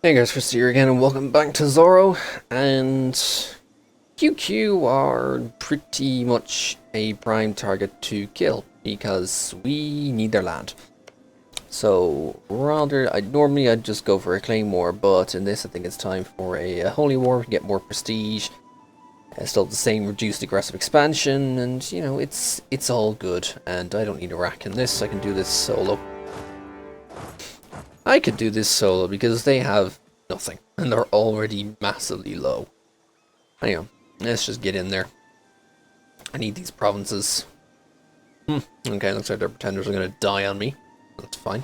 Hey guys, TheChrisD here again, and welcome back to Zoro. And QQ are pretty much a prime target to kill because we need their land. So rather, normally I'd just go for a claymore, but in this I think it's time for a holy war to get more prestige. Still the same reduced aggressive expansion, and you know it's all good. And I don't need a rack in this. I can do this solo. I could do this solo because they have nothing, and they're already massively low. Anyway, let's just get in there. I need these provinces. Okay, looks like their pretenders are going to die on me. That's fine.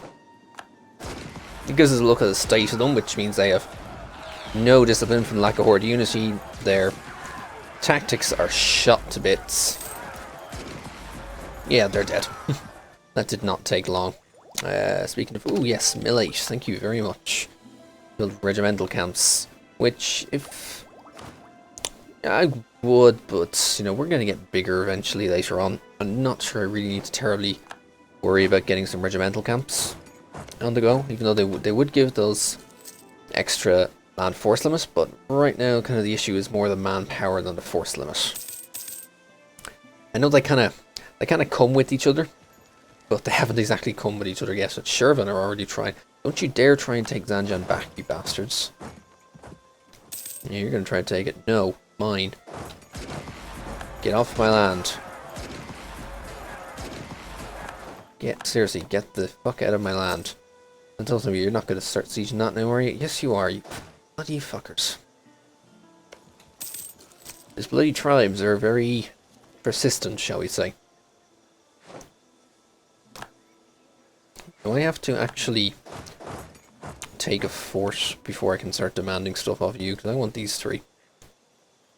It gives us a look at the state of them, which means they have no discipline from lack of horde unity. Their tactics are shot to bits. Yeah, they're dead. That did not take long. Speaking of, oh yes, mill 8, thank you very much. Build regimental camps, which if I would, but you know we're gonna get bigger eventually later on. I'm not sure I really need to terribly worry about getting some regimental camps on the go, even though they would give those extra land force limits. But right now, kind of the issue is more the manpower than the force limit. I know they kind of come with each other. But they haven't exactly come with each other yet. But Shervan are already trying. Don't you dare try and take Zanjan back, you bastards. Yeah, you're going to try and take it. No, mine. Get off my land. Seriously, get the fuck out of my land. And tell me, you're not going to start sieging that now, are you? Yes, you are, you bloody fuckers. These bloody tribes are very persistent, shall we say. Do I have to actually take a fort before I can start demanding stuff off you? Because I want these three.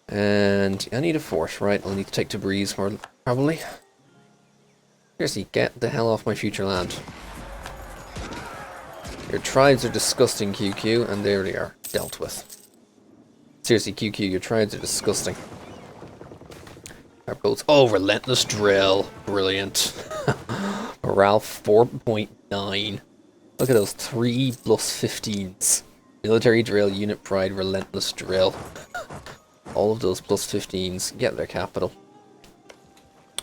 And I need a fort, right? I'll need to take Timurids more, probably. Seriously, get the hell off my future land. Your tribes are disgusting, QQ, and there they are, dealt with. Seriously, QQ, your tribes are disgusting. Our boats. Oh, relentless drill. Brilliant. Morale 4.9. Look at those 3 plus 15s. Military drill, unit pride, relentless drill. All of those plus 15s. Get their capital.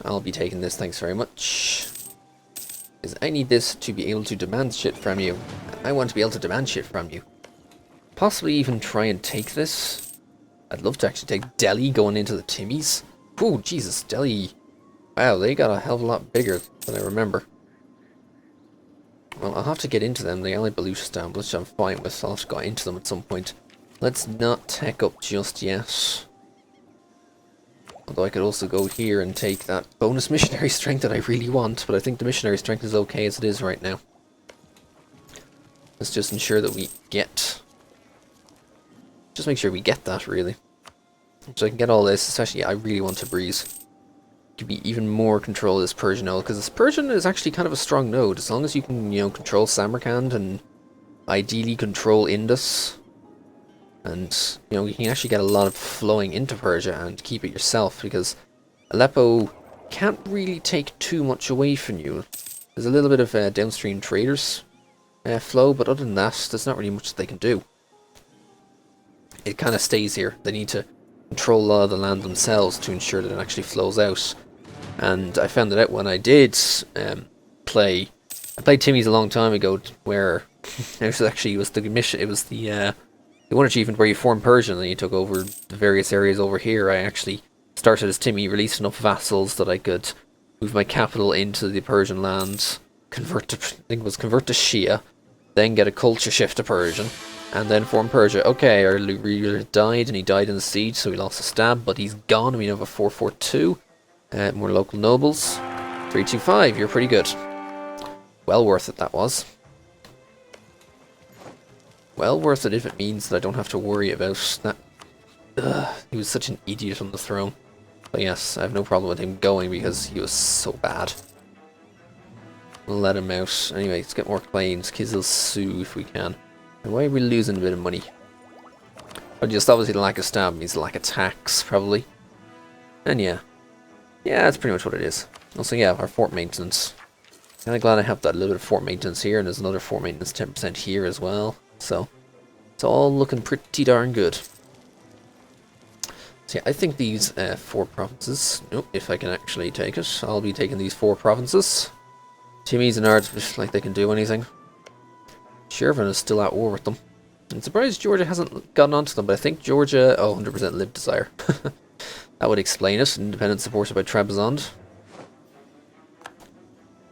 I'll be taking this, thanks very much. Because I need this to be able to demand shit from you. I want to be able to demand shit from you. Possibly even try and take this. I'd love to actually take Delhi going into the Timmys. Ooh, Jesus, Delhi. Wow, they got a hell of a lot bigger than I remember. Well, I'll have to get into them. They only Baluchistan, which I'm fine with. I'll have to go into them at some point. Let's not tech up just yet. Although I could also go here and take that bonus missionary strength that I really want, but I think the missionary strength is okay as it is right now. Let's just ensure that we get... Just make sure we get that, really. So I can get all this, especially I really want to breeze. Give me even more control of this Persian node, because this Persian is actually kind of a strong node. As long as you can, you know, control Samarkand and ideally control Indus. And, you know, you can actually get a lot of flowing into Persia and keep it yourself, because Aleppo can't really take too much away from you. There's a little bit of downstream traders flow, but other than that, there's not really much that they can do. It kind of stays here. They need to control a lot of the land themselves to ensure that it actually flows out. And I found it out when I did play. I played Timmy's a long time ago, where it was the mission. It was the one achievement where you formed Persia and you took over the various areas over here. I actually started as Timmy, released enough vassals that I could move my capital into the Persian lands, convert to Shia, then get a culture shift to Persian, and then form Persia. Okay, our ruler died, and he died in the siege, so we lost a stab, but he's gone, and we now have a 442. More local nobles. 325, you're pretty good. Well worth it, that was. Well worth it if it means that I don't have to worry about that. He was such an idiot on the throne. But yes, I have no problem with him going because he was so bad. We'll let him out. Anyway, let's get more claims. Kizil Sue if we can. And why are we losing a bit of money? But just obviously the lack of stab means the lack of tax, probably. And yeah. Yeah, that's pretty much what it is. Also, yeah, our fort maintenance. Kinda glad I have that little bit of fort maintenance here, and there's another fort maintenance 10% here as well. So, It's all looking pretty darn good. So yeah, I think these 4 provinces, nope, if I can actually take it, I'll be taking these 4 provinces. Timmy's and Ards, like they can do anything. Shervin is still at war with them. I'm surprised Georgia hasn't gotten onto them, but I think Georgia, oh, 100% live desire. That would explain it. Independence supported by Trebizond.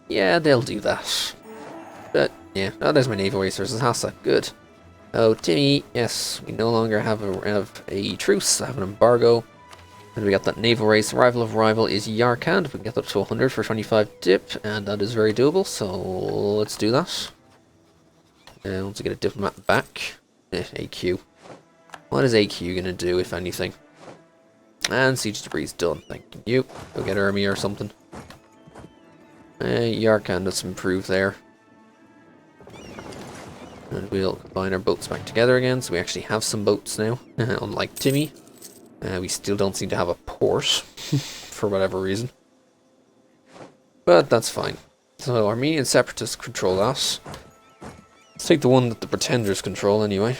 Yeah, they'll do that. But, yeah, oh, there's my naval race versus Hassa. Good. Oh, Timmy, yes, we no longer have a truce, I have an embargo. And we got that naval race. Rival of rival is Yarkand. We can get up to 100 for 25 dip, and that is very doable, so let's do that. And once we get a diplomat back, AQ. What is AQ gonna do, if anything? And siege debris is done. Thank you. Go get army or something. Yarkand, let's improve there. And we'll combine our boats back together again, so we actually have some boats now, unlike Timmy. We still don't seem to have a port, for whatever reason. But that's fine. So Armenian separatists control us. Let's take the one that the pretenders control anyway.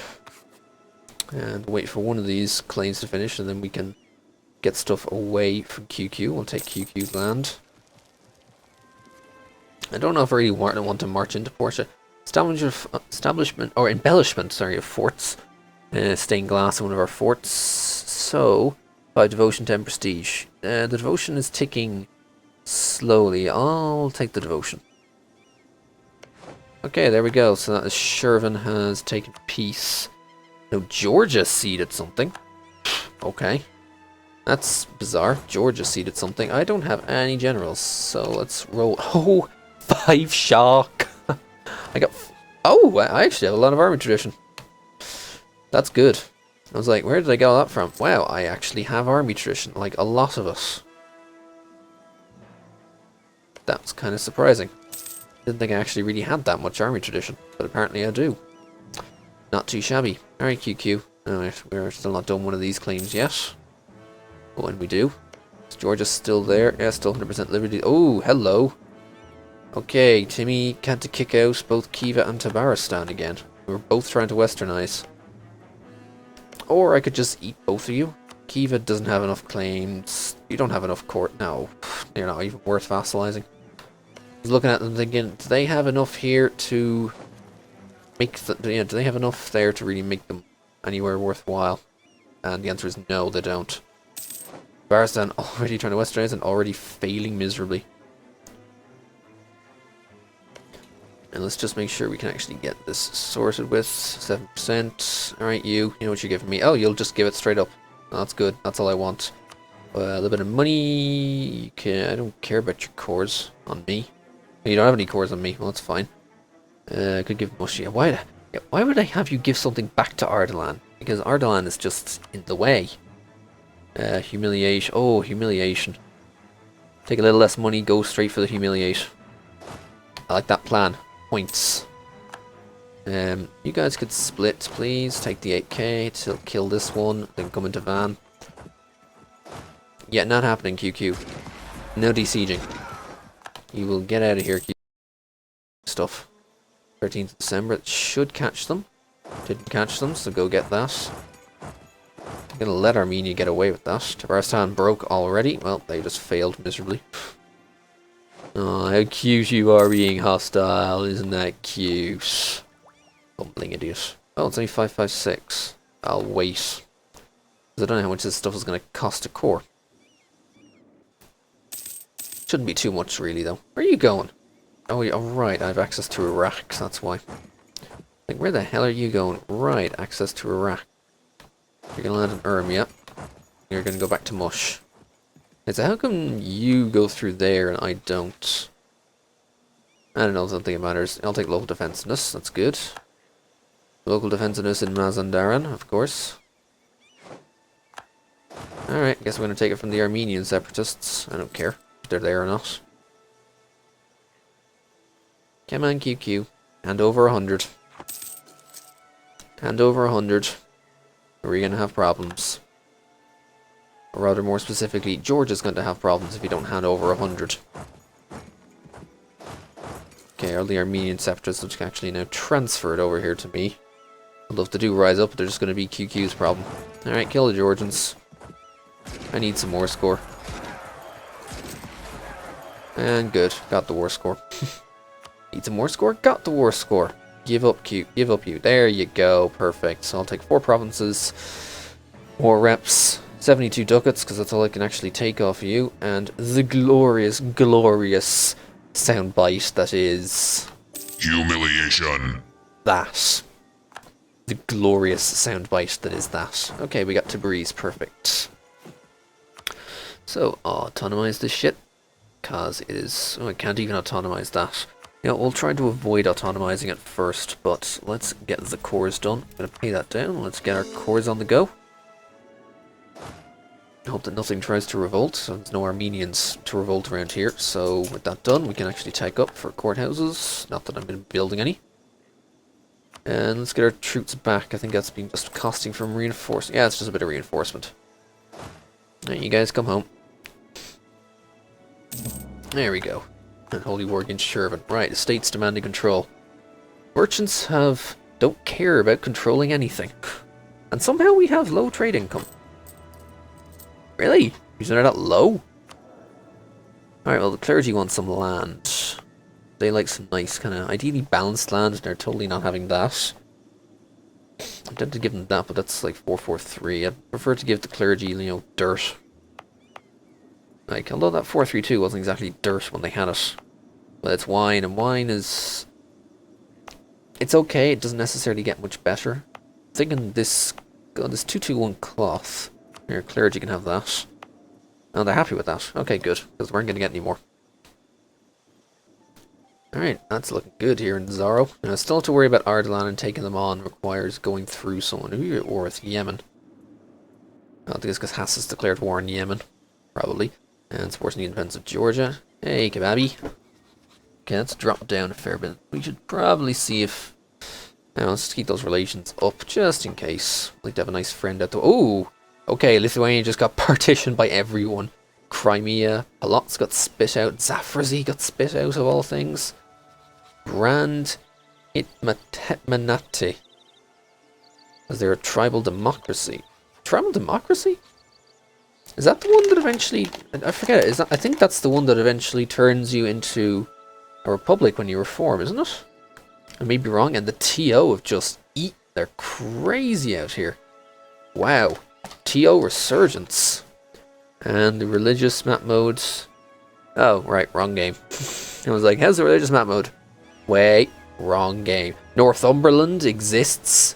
And wait for one of these claims to finish, and then we can get stuff away from QQ. We'll take QQ's land. I don't know if I really want to march into Portia. Establishment, or embellishment, sorry, of forts. Stained glass in one of our forts. So, by devotion, 10 prestige. The devotion is ticking slowly. I'll take the devotion. Okay, there we go. So that is Shervin has taken peace. No, Georgia ceded something. Okay. That's bizarre. Georgia ceded something. I don't have any generals, so let's roll. Oh, 5 shark. I got... Oh, I actually have a lot of army tradition. That's good. I was like, where did I get all that from? Wow, I actually have army tradition. Like, a lot of us. That was kind of surprising. Didn't think I actually really had that much army tradition, but apparently I do. Not too shabby. Alright, QQ. Alright, we're still not done one of these claims yet. But when we do. Is Georgia still there? Yeah, still 100% liberty. Oh, hello. Okay, Timmy had to kick out both Khiva and Tabaristan again. We were both trying to westernize. Or I could just eat both of you. Khiva doesn't have enough claims. You don't have enough court. No, they're not even worth vassalizing. I was looking at them thinking, do they have enough here to make the... Yeah, do they have enough there to really make them anywhere worthwhile? And the answer is no, they don't. Tabaristan already trying to westernize and already failing miserably. And let's just make sure we can actually get this sorted with 7%. Alright, you know what you're giving me. Oh, you'll just give it straight up. That's good. That's all I want. A little bit of money. I don't care about your cores on me. You don't have any cores on me. Well, that's fine. I could give Mushia. Why would I have you give something back to Ardalan? Because Ardalan is just in the way. Humiliation. Oh, humiliation. Take a little less money, go straight for the humiliate. I like that plan. Points. You guys could split, please. Take the 8k to kill this one, then come into van. Yeah, not happening, QQ. No desieging. You will get out of here, QQ. Stuff. 13th of December. It should catch them. Didn't catch them, so go get that. I'm gonna let Armenia get away with that. Tabaristan broke already. Well, they just failed miserably. Oh, how cute you are being hostile. Isn't that cute? Bumbling idiot. Oh, it's only 556. I'll wait. Because I don't know how much this stuff is going to cost a core. Shouldn't be too much, really, though. Where are you going? Oh, yeah, right. I have access to Iraq. So that's why. Like, where the hell are you going? Right, access to Iraq. You're going to land in Urmia. You're going to go back to Mush. So how come you go through there and I don't? I don't know, I don't think it matters. I'll take local defensiveness, that's good. Local defensiveness in Mazandaran, of course. Alright, guess we're going to take it from the Armenian separatists. I don't care if they're there or not. Come on, QQ. Hand over 100. Hand over 100. Or we're going to have problems. Or rather, more specifically, Georgia's going to have problems if you don't hand over 100. Okay, all the Armenian separatists, which actually now transferred over here to me. I'd love to do rise up, but they're just going to be QQ's problem. Alright, kill the Georgians. I need some war score. And good, got the war score. Need some war score? Got the war score. Give up, Q. Give up, you. There you go. Perfect. So I'll take 4 provinces. More reps. 72 ducats, because that's all I can actually take off of you. And the glorious, glorious soundbite that is... humiliation. that. The glorious soundbite that is that. Okay, we got Timurids. Perfect. So, autonomize this shit. Because it is... oh, I can't even autonomize that. You know, we'll try to avoid autonomizing it first, but let's get the cores done. I'm going to pay that down. Let's get our cores on the go. Hope that nothing tries to revolt. So there's no Armenians to revolt around here. So with that done, we can actually take up for courthouses. Not that I've been building any. And let's get our troops back. I think that's been just costing from reinforcement. Yeah, it's just a bit of reinforcement. Alright, you guys come home. There we go. And Holy War against Shervin. Right, the state's demanding control. Merchants don't care about controlling anything. And somehow we have low trade income. Really? Isn't it that low? Alright, well the clergy want some land. They like some nice kind of ideally balanced land, and they're totally not having that. I'm tempted to give them that, but that's like 443. I'd prefer to give the clergy, you know, dirt. Like, although that 432 wasn't exactly dirt when they had it. But it's wine, and wine is... it's okay, it doesn't necessarily get much better. I'm thinking this 221 cloth. Your clergy can have that. Oh, they're happy with that. Okay, good, because we aren't going to get any more. Alright, that's looking good here in Zoro. Now, still have to worry about Ardalan, and taking them on requires going through someone. Who are you at war with? Yemen. I think it's because Hass has declared war on Yemen. Probably. And supporting the independence of Georgia. Hey, Kebabi. Okay, let's drop down a fair bit. We should probably see if... now, let's just keep those relations up, just in case. I'd like to have a nice friend out there. Oh! Okay, Lithuania just got partitioned by everyone. Crimea, Polotsk got spit out. Zafrazy got spit out, of all things. Grand Itmanate. Is there a tribal democracy? Tribal democracy? Is that the one that eventually... I forget it. I think that's the one that eventually turns you into a republic when you reform, isn't it? I may be wrong. And the TO have just eaten. They're crazy out here. Wow. TO resurgence. And the religious map modes. Oh, right. Wrong game. I was like, how's the religious map mode? Wait. Wrong game. Northumberland exists.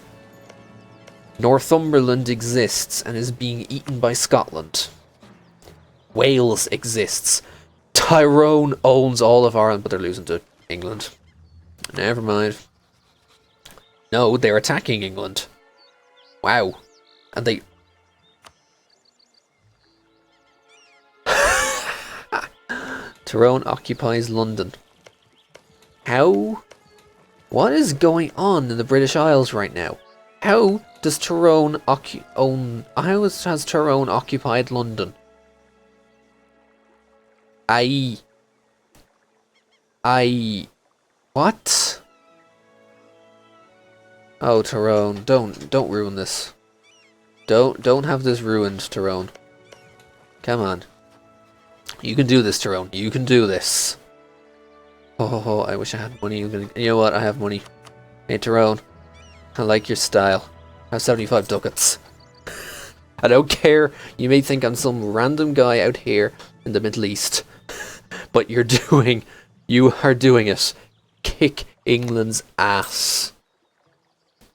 Northumberland exists and is being eaten by Scotland. Wales exists. Tyrone owns all of Ireland, but they're losing to England. Never mind. No, they're attacking England. Wow. And they... Tyrone occupies London. How? What is going on in the British Isles right now? How does Tyrone how has Tyrone occupied London? What? Oh, Tyrone, don't ruin this. Don't have this ruined, Tyrone. Come on. You can do this, Tyrone. You can do this. Oh, I wish I had money. You know what? I have money. Hey, Tyrone. I like your style. I have 75 ducats. I don't care. You may think I'm some random guy out here in the Middle East. But you are doing it. Kick England's ass.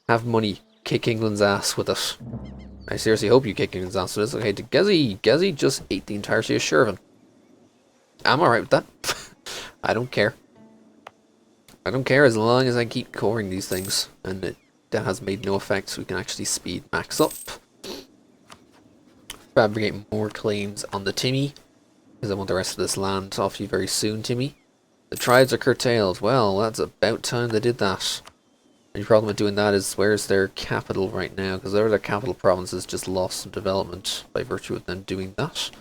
Have money. Kick England's ass with it. I seriously hope you kick England's ass with this. Okay, to Gezi just ate the entirety of Shervin. I'm alright with that. I don't care. I don't care as long as I keep coring these things. And that has made no effect, so we can actually speed max up. Fabricate more claims on the Timmy. Because I want the rest of this land off you very soon, Timmy. The tribes are curtailed. Well, that's about time they did that. The problem with doing that is, where's their capital right now? Because their capital province is just lost some development by virtue of them doing that.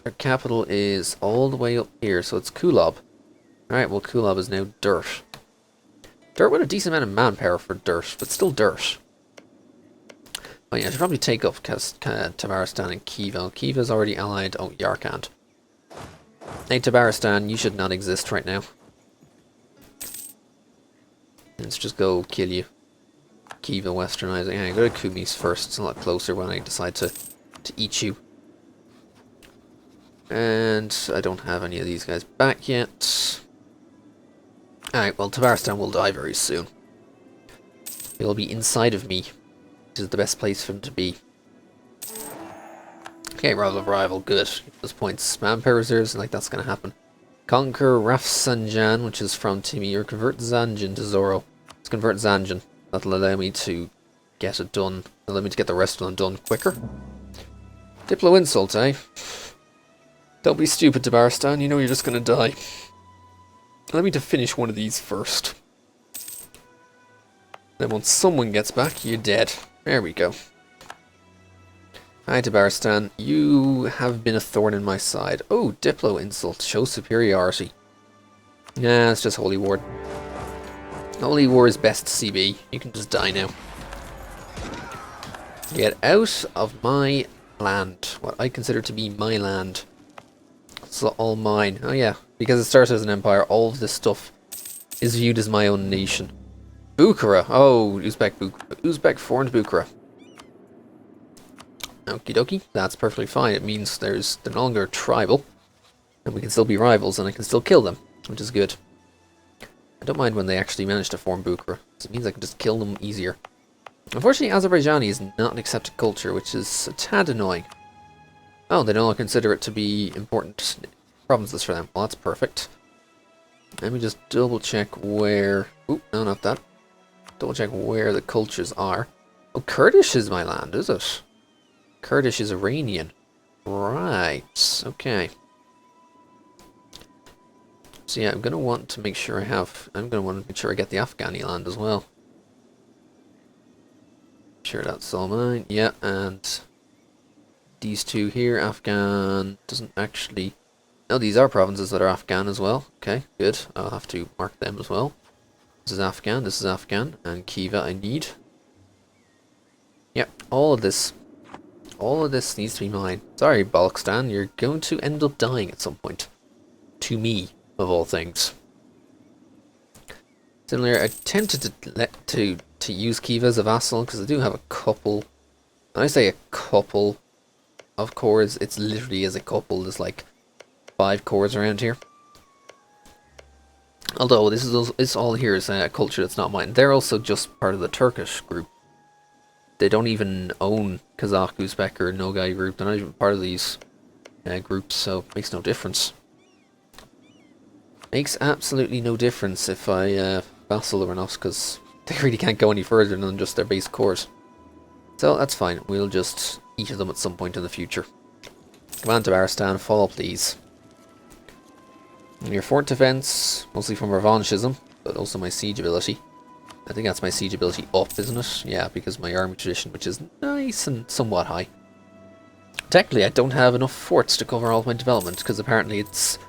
Their capital is all the way up here, so it's Kulob. Alright, well Kulob is now dirt. Dirt with a decent amount of manpower for dirt, but still dirt. Oh yeah, I should probably take up Tabaristan and Kiva. Kiva's already allied. Oh, Yarkand. Hey, Tabaristan, you should not exist right now. Let's just go kill you. Kiva westernizing. Yeah, go to Kumis first. It's a lot closer when I decide to eat you. And I don't have any of these guys back yet. Alright, well, Tabaristan will die very soon. He'll be inside of me, which is the best place for him to be. Okay, rival of rival, good. Those points. Manpower reserves, like that's gonna happen. Conquer Rafsanjan, which is from Timmy, or convert Zanjan to Zoro. Let's convert Zanjan. That'll allow me to get it done. Allow me to get the rest of them done quicker. Diplo insult, eh? Don't be stupid, Tabaristan. You know you're just gonna die. Allow me to finish one of these first. Then once someone gets back, you're dead. There we go. Hi, Tabaristan. You have been a thorn in my side. Oh, Diplo insult. Show superiority. Nah, it's just Holy War. Holy War is best CB. You can just die now. Get out of my land. What I consider to be my land. It's all mine. Oh yeah, because it started as an empire, all of this stuff is viewed as my own nation. Bukhara. Oh, Uzbek formed Bukhara. Okie dokie. That's perfectly fine. It means they're no longer tribal, and we can still be rivals, and I can still kill them, which is good. I don't mind when they actually manage to form Bukhara, because it means I can just kill them easier. Unfortunately, Azerbaijani is not an accepted culture, which is a tad annoying. Oh, they don't consider it to be important provinces for them. Well, that's perfect. Let me just double check where... Oop, no, not that. Double check where the cultures are. Oh, Kurdish is my land, is it? Kurdish is Iranian. Right, okay. So yeah, I'm going to want to make sure I'm going to want to make sure I get the Afghani land as well. Sure, that's all mine. Yeah, and these two here, Afghan doesn't actually... No, these are provinces that are Afghan as well. Okay, good. I'll have to mark them as well. This is Afghan, and Kiva I need. Yep, all of this needs to be mine. Sorry, Balkstan, you're going to end up dying at some point. To me, of all things. Similarly, I tempted to use Kiva as a vassal, because I do have a couple... When I say a couple of cores, it's literally as a couple. There's like 5 cores around here. Although this all here is a culture that's not mine. They're also just part of the Turkish group. They don't even own Kazakh, Uzbek, or Nogai group. They're not even part of these groups, so it makes no difference. Makes absolutely no difference if I vassal or not, because they really can't go any further than just their base cores. So that's fine. We'll just eat them at some point in the future. Come on, Tabaristan, fall, please. And your fort defense, mostly from revanchism, but also my siege ability. I think that's my siege ability up, isn't it? Yeah, because my army tradition, which is nice and somewhat high. Technically, I don't have enough forts to cover all of my development, because apparently it's...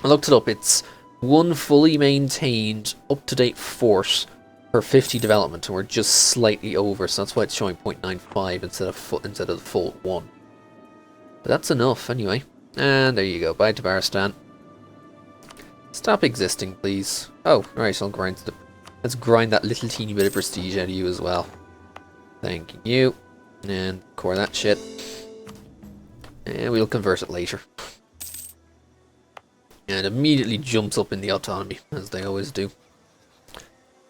I looked it up, it's one fully maintained, up-to-date fort per 50 development, and we're just slightly over, so that's why it's showing 0.95 instead of the full 1. But that's enough, anyway. And there you go, bye Tabaristan. Stop existing, please. Oh, right, I'll grind the... Let's grind that little teeny bit of prestige out of you as well. Thank you. And core that shit. And we'll convert it later. And it immediately jumps up in the autonomy, as they always do.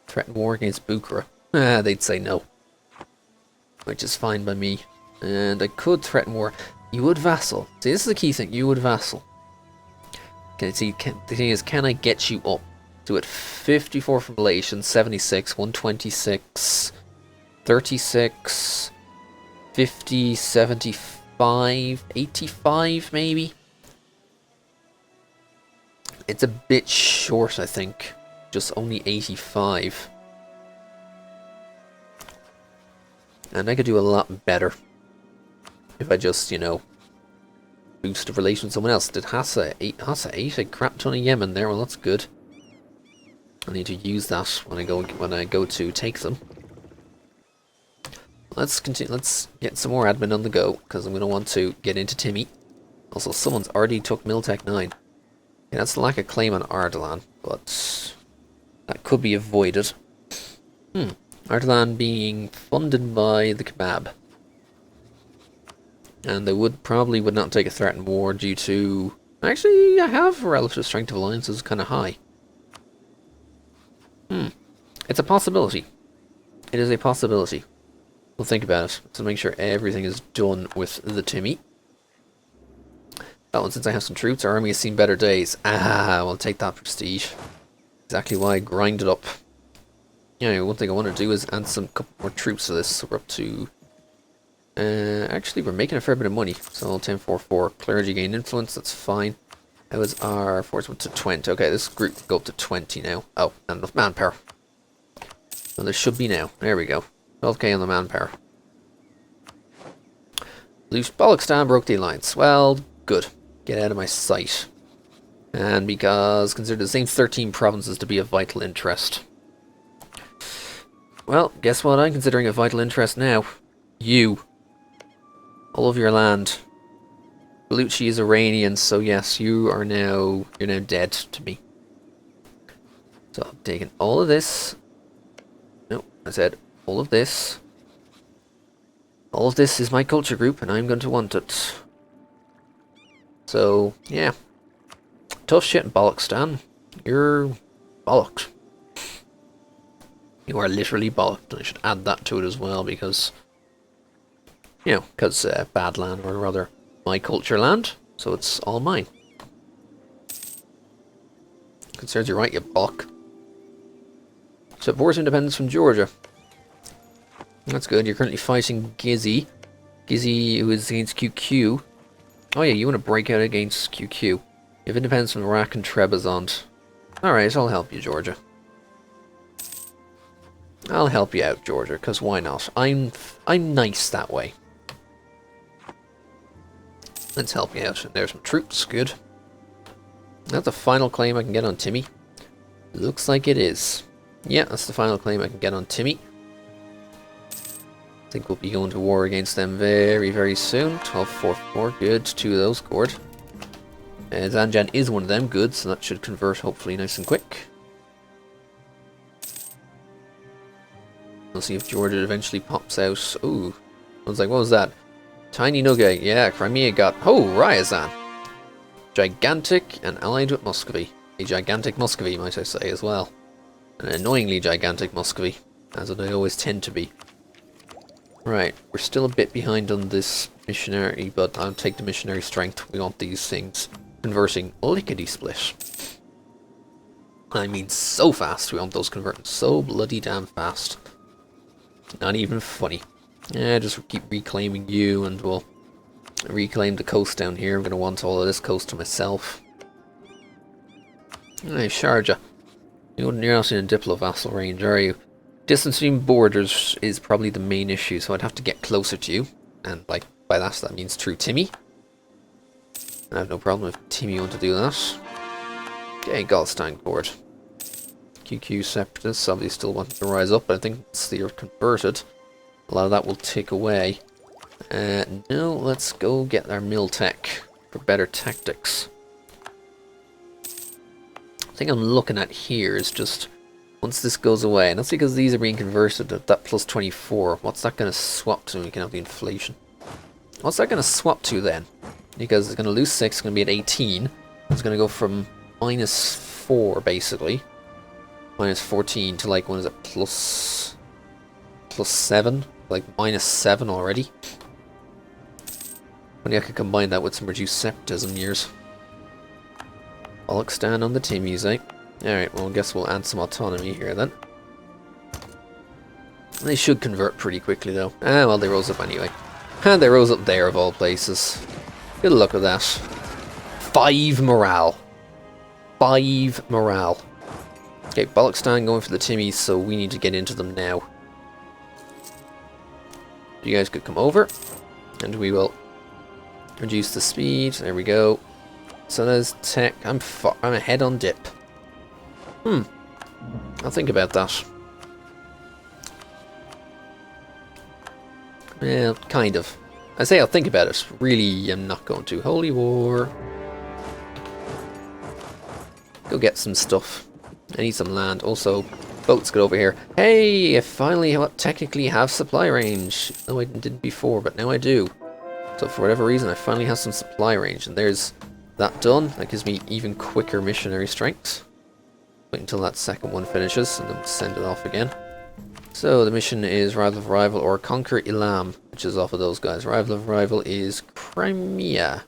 Threaten war against Bukhara. Ah, they'd say no. Which is fine by me. And I could threaten war. You would vassal. See, this is the key thing. You would vassal. The thing is, can I get you up? Do it 54 for Malaysian, 76, 126, 36, 50, 75, 85 maybe? It's a bit short, I think. Just only 85. And I could do a lot better if I just, you know, boost the relation with someone else. Did Hassa 8? Hassa 8? A crap ton of Yemen there. Well, that's good. I need to use that when I go to take them. Let's continue. Let's get some more admin on the go because I'm going to want to get into Timmy. Also, someone's already took Miltech 9. Yeah, that's the lack of claim on Ardalan, but that could be avoided. Ardalan being funded by the kebab. And they probably would not take a threat in war due to... Actually, I have relative strength of alliances kind of high. It's a possibility. It is a possibility. We'll think about it. So make sure everything is done with the Timmy. Oh, and since I have some troops, our army has seen better days. We'll take that prestige. Exactly why I grind it up. Yeah, one thing I want to do is add some couple more troops to this. So we're up to... actually, we're making a fair bit of money. So 1044 clergy gain influence, that's fine. That was our force went to 20. Okay, this group will go up to 20 now. Oh, and enough manpower. Well, there should be now. There we go. 12k on the manpower. Bollocks broke the alliance. Well, good. Get out of my sight. And because consider the same 13 provinces to be of vital interest. Well, guess what I'm considering a vital interest now? You. All of your land. Bellucci is Iranian, so yes, you're now dead to me. So I'm taking all of this. No, I said all of this. All of this is my culture group, and I'm going to want it. So, yeah. Tough shit in Bollocks. You're bollocked. You are literally bollocked. I should add that to it as well, because... You know, because bad land, or rather, my culture land, so it's all mine. Concerns you're right, you bollock. Supports independence from Georgia. That's good. You're currently fighting Gizzy. Gizzy, who is against QQ. Oh yeah, you want to break out against QQ. You have independence from Iraq and Trebizond. Alright, I'll help you, Georgia. I'll help you out, Georgia, because why not? I'm nice that way. Let's help you out. There's some troops, good. That's the final claim I can get on Timmy. Looks like it is. Yeah, that's the final claim I can get on Timmy. I think we'll be going to war against them very, very soon. 1244, good. 2 of those scored. Zanjan is one of them, good, so that should convert hopefully nice and quick. We'll see if Georgia eventually pops out. Ooh. I was like, what was that? Tiny Nugget. Yeah, Crimea got... Oh, Ryazan. Gigantic and allied with Muscovy. A gigantic Muscovy, might I say, as well. An annoyingly gigantic Muscovy, as they always tend to be. Right, we're still a bit behind on this missionary, but I'll take the missionary strength. We want these things converting lickety-split. I mean so fast. We want those converting so bloody damn fast. Not even funny. Yeah, just keep reclaiming you, and we'll reclaim the coast down here. I'm going to want all of this coast to myself. Hey, Sharjah. You're not in a diplo-vassal range, are you? Distance between borders is probably the main issue, so I'd have to get closer to you. And by that means through Timmy. I have no problem if Timmy want to do that. Okay, Galstein Court. QQ Separatists obviously still want to rise up, but I think once they are converted, a lot of that will take away. No, let's go get our Miltech for better tactics. The thing I'm looking at here is just once this goes away, and that's because these are being converted at that plus 24. What's that going to swap to? We can have the inflation. What's that going to swap to then? Because it's going to lose 6, it's going to be at 18. It's going to go from minus 4 basically, minus 14 to like, what is it, plus 7, like minus 7 already. Only I could combine that with some reduced separatism years. Bollocks down on the Timmies, eh? Alright, well I guess we'll add some autonomy here then. They should convert pretty quickly though. Ah well, they rose up anyway. And they rose up there of all places. Good luck with that. 5 morale. 5 morale. Okay, Bollocks going for the Timmies, so we need to get into them now. You guys could come over, and we will reduce the speed. There we go. So there's tech. I'm ahead on dip. I'll think about that. Well, kind of. I say I'll think about it. Really, I'm not going to. Holy War. Go get some stuff. I need some land. Also, boats get over here. Hey, I finally technically have supply range. No, I didn't before, but now I do. So for whatever reason, I finally have some supply range. And there's that done. That gives me even quicker missionary strength. Wait until that second one finishes, and then send it off again. So the mission is Rival of Rival or Conquer Elam, which is off of those guys. Rival of Rival is Crimea.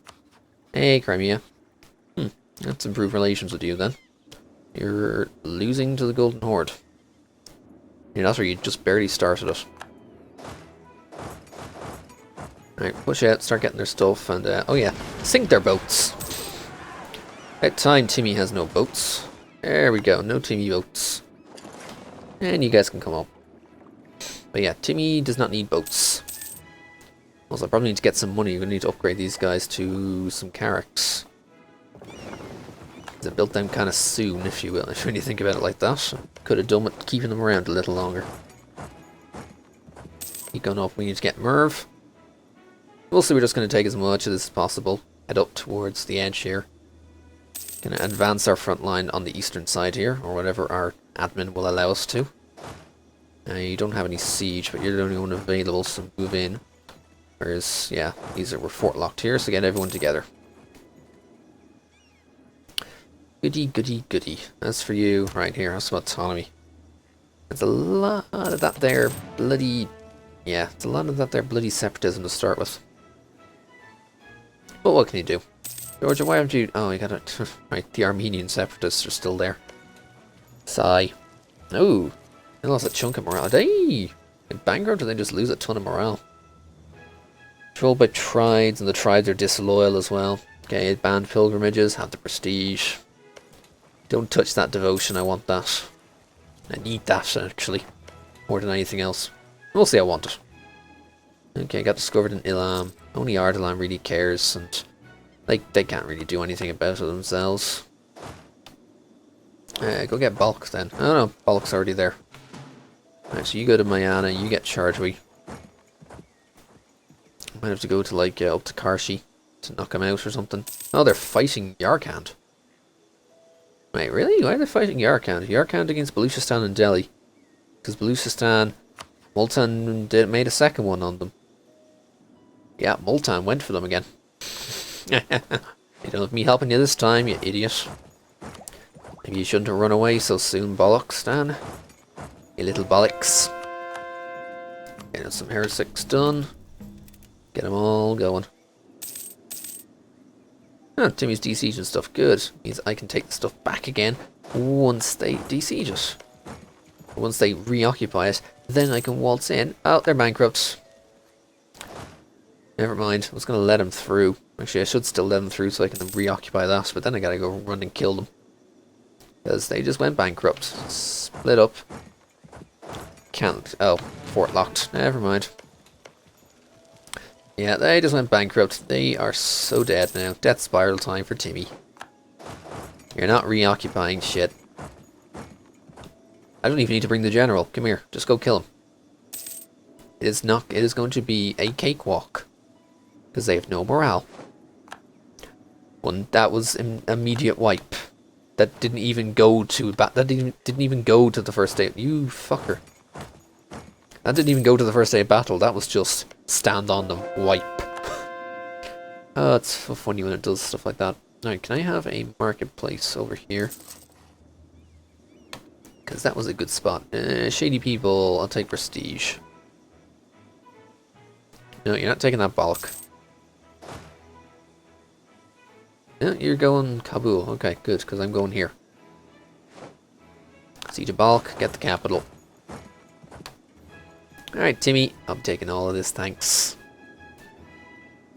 Hey, Crimea. Let's improve relations with you then. You're losing to the Golden Horde. Yeah, that's where you just barely started it. Alright, push out, start getting their stuff, and oh yeah, sink their boats. At time Timmy has no boats. There we go, no Timmy boats. And you guys can come up. But yeah, Timmy does not need boats. Also, I probably need to get some money. We're going to need to upgrade these guys to some Cossacks. I built them kind of soon, if you will, when you think about it like that. Could have done with keeping them around a little longer. Keep going up. We need to get Merv. Mostly we're just going to take as much of this as possible. Head up towards the edge here. Going to advance our front line on the eastern side here, or whatever our admin will allow us to. You don't have any siege, but you're the only one available, so move in. Whereas, yeah, we're fort locked here, so get everyone together. Goody, goody, goody. As for you, right here, have some autonomy. There's a lot of that there bloody... Yeah, it's a lot of that there bloody separatism to start with. But what can you do? Georgia, why haven't you... Oh, you got it. Right, the Armenian separatists are still there. Sigh. Oh, they lost a chunk of morale. They bankrupt, or they just lose a ton of morale. Controlled by tribes, and the tribes are disloyal as well. Okay, banned pilgrimages, have the prestige. Don't touch that devotion, I want that. I need that, actually. More than anything else. Mostly I want it. Okay, got discovered in Ilam. Only Ardalan really cares, and they can't really do anything about it themselves. Go get Balk then. Oh no, Balk's already there. Alright, so you go to Mayana, you get Chargewy. Might have to go to like up to Karshi to knock him out or something. Oh, they're fighting Yarkand. Wait, really? Why are they fighting Yarkand? Yarkand against Baluchistan and Delhi. Because Baluchistan, Multan made a second one on them. Yeah, Multan went for them again. You don't have me helping you this time, you idiot. Maybe you shouldn't have run away so soon, Bollockstan. You little bollocks. Get some heretics done. Get them all going. Oh, Timmy's de-siege and stuff. Good. Means I can take the stuff back again once they de-siege it. Once they reoccupy it, then I can waltz in. Oh, they're bankrupt. Never mind. I was going to let them through. Actually, I should still let them through so I can reoccupy that, but then I gotta go run and kill them. Because they just went bankrupt. Split up. Can't. Oh, fort locked. Never mind. Yeah, they just went bankrupt. They are so dead now. Death spiral time for Timmy. You're not reoccupying shit. I don't even need to bring the general. Come here. Just go kill him. It is not. It is going to be a cakewalk. Because they have no morale. One that was an immediate wipe. That didn't even go to that didn't even go to the first day. You fucker. That didn't even go to the first day of battle. That was just stand on them, wipe. Oh, it's so funny when it does stuff like that. Alright, can I have a marketplace over here? Because that was a good spot. Shady people, I'll take prestige. No, you're not taking that bulk. Yeah, you're going Kabul. Okay, good, because I'm going here. Siege of Balk, get the capital. Alright, Timmy, I'm taking all of this, thanks.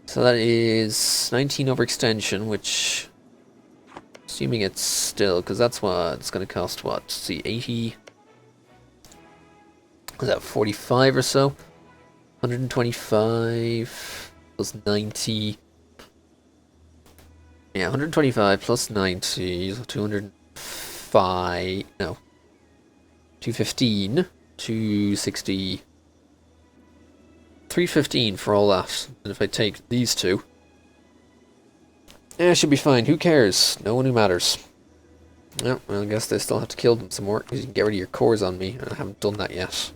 So that is 19 overextension, which... Assuming it's still, because that's what it's going to cost, what? Let's see, 80... Is that 45 or so? 125 plus 90... Yeah, 125 plus 90, so 205... No. 215, 260, 315 for all that. And if I take these two, yeah, should be fine. Who cares? No one who matters. Well, I guess they still have to kill them some more, because you can get rid of your cores on me, and I haven't done that yet.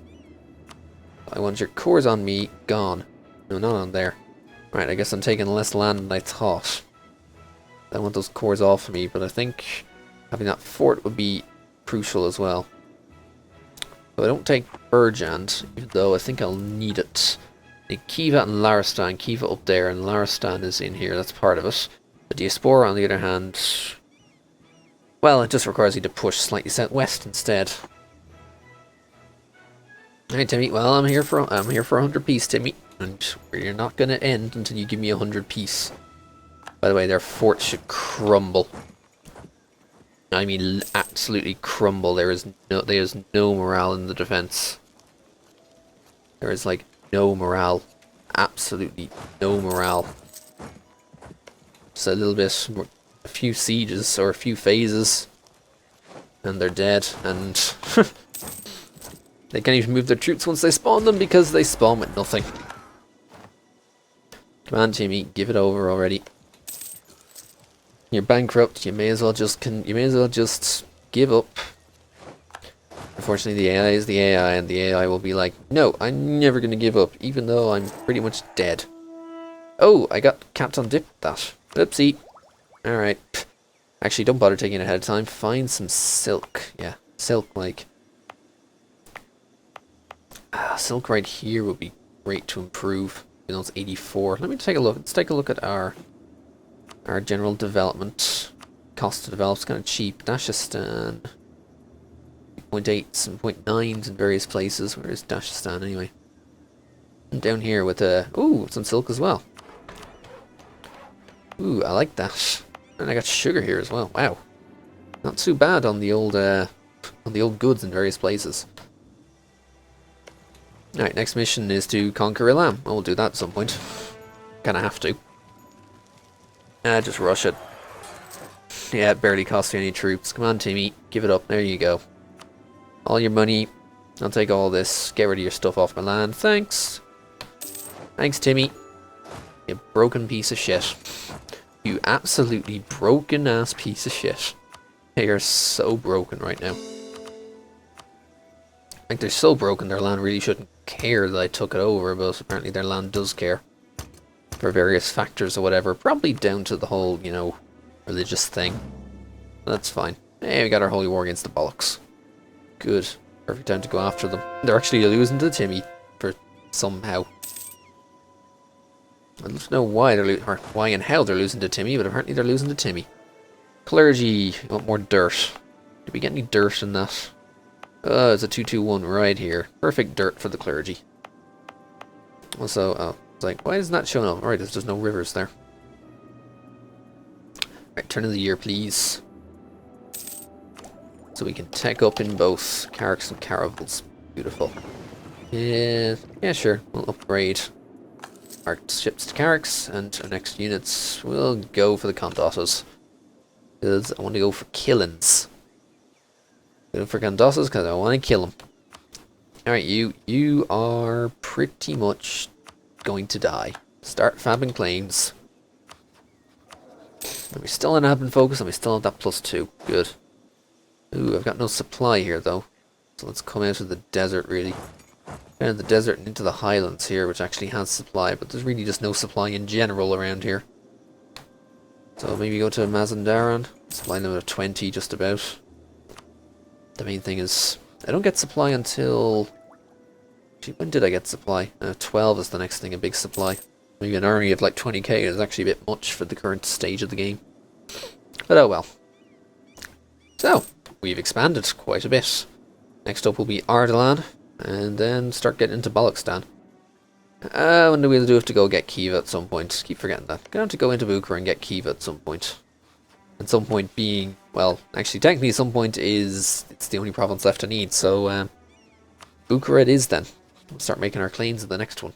I want your cores on me gone. No, not on there. Right, I guess I'm taking less land than I thought. I want those cores off of me, but I think having that fort would be crucial as well. So I don't take Urgent, even though I think I'll need it. I need Kiva and Laristan. Kiva up there, and Laristan is in here. That's part of it. The Diaspora, on the other hand, well, it just requires you to push slightly southwest instead. Alright, Timmy. Well, I'm here for 100 peace, Timmy, and you're not going to end until you give me 100 peace. By the way, their fort should crumble. I mean, absolutely crumble. There is no morale in the defense. There is like no morale, absolutely no morale. Just a little bit, a few sieges or a few phases, and they're dead. And they can't even move their troops once they spawn them because they spawn with nothing. Come on, Timmy, give it over already. You're bankrupt. You may as well just give up. Unfortunately, the AI is the AI, and the AI will be like, "No, I'm never going to give up, even though I'm pretty much dead." Oh, I got capped on dip with that. Oopsie. All right. Actually, don't bother taking it ahead of time. Find some silk. Yeah, silk like. Silk right here would be great to improve. You know, it's 84. Let me take a look. Let's take a look at our general development. Cost to develop is kind of cheap. Dashistan. 0.8s and 0.9s in various places. Where is Dashistan anyway? And down here with ooh, some silk as well. Ooh, I like that. And I got sugar here as well. Wow. Not too bad on the old goods in various places. Alright, next mission is to conquer Ilam. We'll do that at some point. Kinda have to. Just rush it. Yeah, it barely costs you any troops. Come on, Timmy. Give it up. There you go. All your money. I'll take all this. Get rid of your stuff off my land. Thanks. Thanks, Timmy. You broken piece of shit. You absolutely broken ass piece of shit. They are so broken right now. Like, they're so broken their land really shouldn't care that I took it over, but apparently their land does care. For various factors or whatever. Probably down to the whole, you know, religious thing. That's fine. Hey, we got our holy war against the bollocks. Good. Perfect time to go after them. They're actually losing to Timmy for somehow. I'd love to know why they're or why and how they're losing to Timmy, but apparently they're losing to Timmy. Clergy, you want more dirt. Did we get any dirt in that? Oh, it's a 221 right here. Perfect dirt for the clergy. Also, oh, it's like, why isn't that showing up? Alright, there's just no rivers there. Alright, turn of the year, please. So we can tech up in both Carracks and Caravels. Beautiful. Yeah, sure. We'll upgrade our ships to Carracks, and our next units will go for the Condosses. Because I want to go for killings. Go for Condosses because I want to kill them. Alright, you are pretty much going to die. Start fabbing planes. And we're still in admin focus, and we still have that +2. Good. Ooh, I've got no supply here though. So let's come out of the desert really. Out of the desert and into the highlands here, which actually has supply, but there's really just no supply in general around here. So maybe go to Mazandaran. Supply limit of 20 just about. The main thing is, I don't get supply until... Actually, when did I get supply? 12 is the next thing, a big supply. Maybe an army of like 20k is actually a bit much for the current stage of the game. But oh well. So, we've expanded quite a bit. Next up will be Ardalan, and then start getting into Balokstan. When do we have to go get Kiva at some point? Keep forgetting that. Gonna have to go into Bukhara and get Kiva at some point. And some point being, well, actually technically some point is, it's the only province left to need, so Bukhara it is then. We'll start making our claims in the next one.